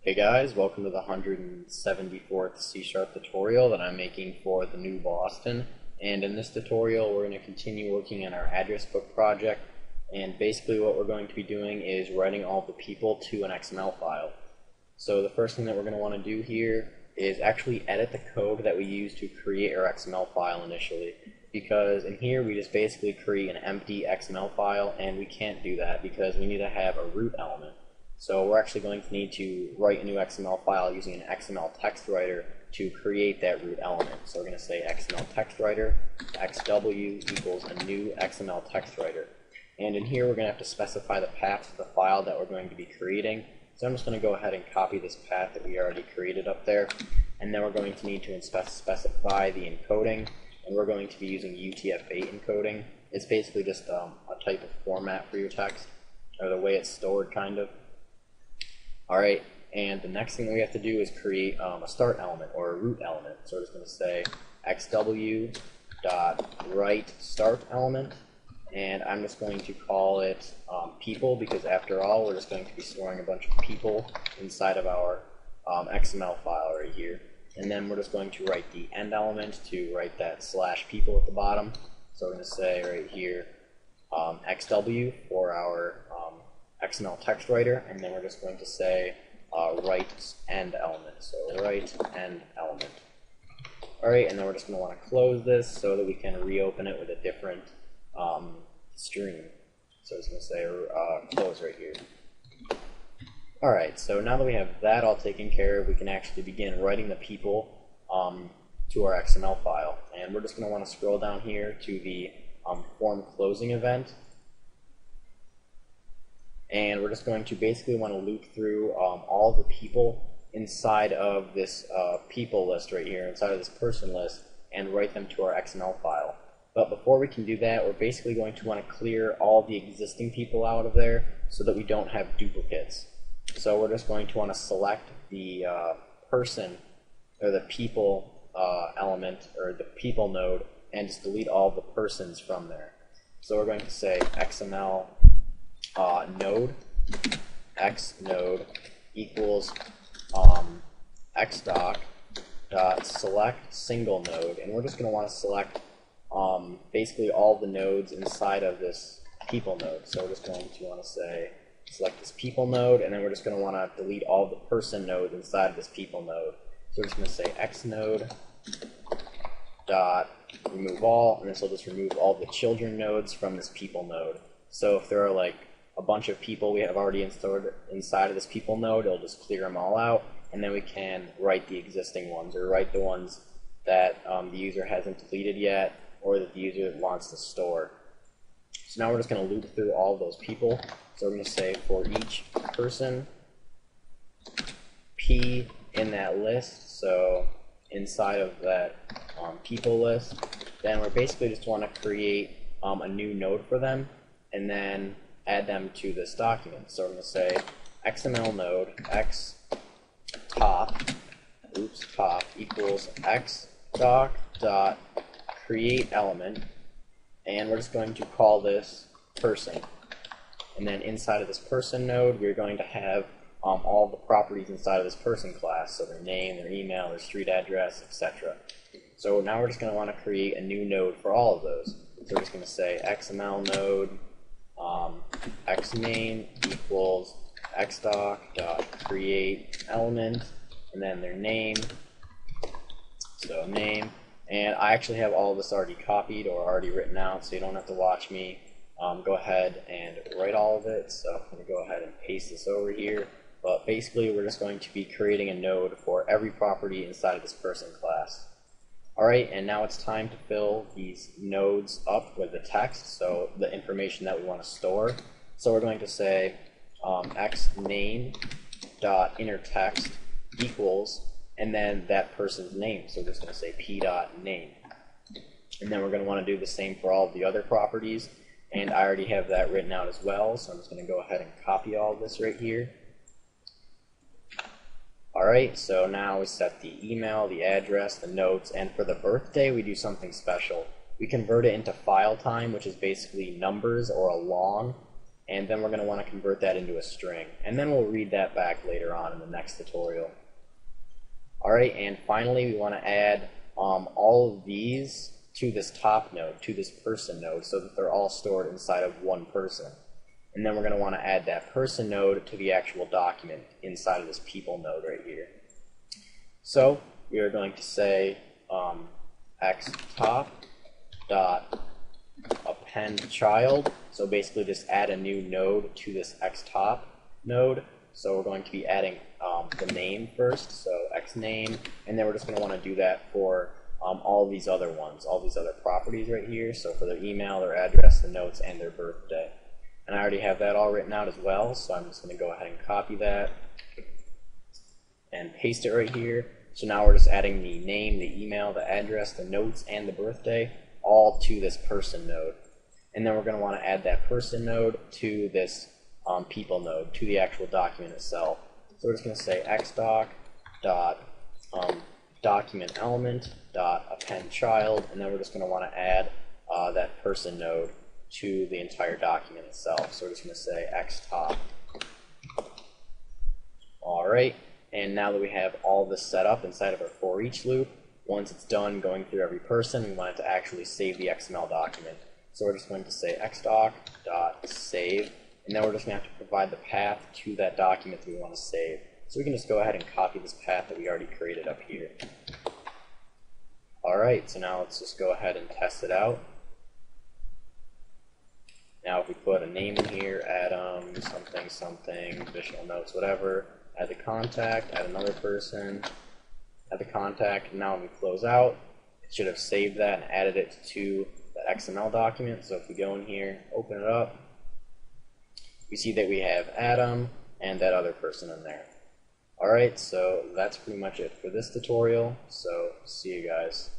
Hey guys, welcome to the 174th C# tutorial that I'm making for the new Boston. And in this tutorial we're going to continue working on our address book project, and basically what we're going to be doing is writing all the people to an XML file. So the first thing that we're going to want to do here is actually edit the code that we use to create our XML file initially, because in here we just basically create an empty XML file, and we can't do that because we need to have a root element. So we're actually going to need to write a new XML file using an XML text writer to create that root element. So we're going to say XML text writer XW equals a new XML text writer. And in here we're going to have to specify the path to the file that we're going to be creating. So I'm just going to go ahead and copy this path that we already created up there. And then we're going to need to specify the encoding. And we're going to be using UTF-8 encoding. It's basically just a type of format for your text, or the way it's stored, kind of. Alright, and the next thing that we have to do is create a start element, or a root element. So we're just going to say xw.write_start element, and I'm just going to call it people, because after all we're just going to be storing a bunch of people inside of our XML file right here. And then we're just going to write the end element to write that /people at the bottom. So we're going to say right here xw for our XML text writer, and then we're just going to say write end element. So write end element. Alright, and then we're just going to want to close this so that we can reopen it with a different stream. So it's going to say close right here. Alright, so now that we have that all taken care of, we can actually begin writing the people to our XML file. And we're just going to want to scroll down here to the form closing event. And we're just going to basically want to loop through all the people inside of this people list right here, inside of this person list, and write them to our XML file. But before we can do that, we're basically going to want to clear all the existing people out of there so that we don't have duplicates. So we're just going to want to select the person, or the people element, or the people node, and just delete all the persons from there. So we're going to say XML node x node equals xdoc dot select single node, and we're just going to want to select basically all the nodes inside of this people node. So we're just going to want to say select this people node, and then we're just going to want to delete all the person nodes inside of this people node. So we're just going to say x node dot remove all, and this will just remove all the children nodes from this people node. So if there are like a bunch of people we have already installed inside of this people node, it'll just clear them all out, and then we can write the existing ones, or write the ones that the user hasn't deleted yet, or that the user wants to store. So now we're just going to loop through all of those people. So we're going to say for each person P in that list, so inside of that people list, then we're basically just want to create a new node for them, and then add them to this document. So we're going to say XML node x top equals xdoc dot create element, and we're just going to call this person. And then inside of this person node, we're going to have all the properties inside of this person class, so their name, their email, their street address, etc. So now we're just going to want to create a new node for all of those. So we're just going to say XML node xname equals xdoc dot create element, and then their name, so name. And I actually have all of this already copied or already written out, so you don't have to watch me go ahead and write all of it. So I'm going to go ahead and paste this over here. But basically we're just going to be creating a node for every property inside of this person class. Alright, and now it's time to fill these nodes up with the text, so the information that we want to store. So we're going to say xname dot inner text equals, and then that person's name. So we're just going to say p dot name. And then we're going to want to do the same for all of the other properties, and I already have that written out as well, so I'm just going to go ahead and copy all of this right here. Alright, so now we set the email, the address, the notes, and for the birthday we do something special. We convert it into file time, which is basically numbers or a long, and then we're going to want to convert that into a string, and then we'll read that back later on in the next tutorial. Alright, and finally we want to add all of these to this top node, to this person node, so that they're all stored inside of one person. And then we're going to want to add that person node to the actual document inside of this people node right here. So we are going to say xtop dot append child. So basically just add a new node to this xtop node. So we're going to be adding the name first, so xname, and then we're just going to want to do that for all these other ones, all these other properties right here. So for their email, their address, the notes, and their birthday. And I already have that all written out as well, so I'm just going to go ahead and copy that and paste it right here. So now we're just adding the name, the email, the address, the notes, and the birthday all to this person node. And then we're going to want to add that person node to this people node, to the actual document itself. So we're just going to say xdoc dot document element dot append child, and then we're just going to want to add that person node to the entire document itself. So we're just going to say xtop. Alright, and now that we have all this set up inside of our for each loop, once it's done going through every person, we want it to actually save the XML document. So we're just going to say xdoc.save, and then we're just going to have to provide the path to that document that we want to save. So we can just go ahead and copy this path that we already created up here. Alright, so now let's just go ahead and test it out. Now if we put a name in here, Adam, something, something, additional notes, whatever, add the contact, add another person, add the contact, and now when we close out, it should have saved that and added it to the XML document. So if we go in here, open it up, we see that we have Adam and that other person in there. Alright, so that's pretty much it for this tutorial, so see you guys.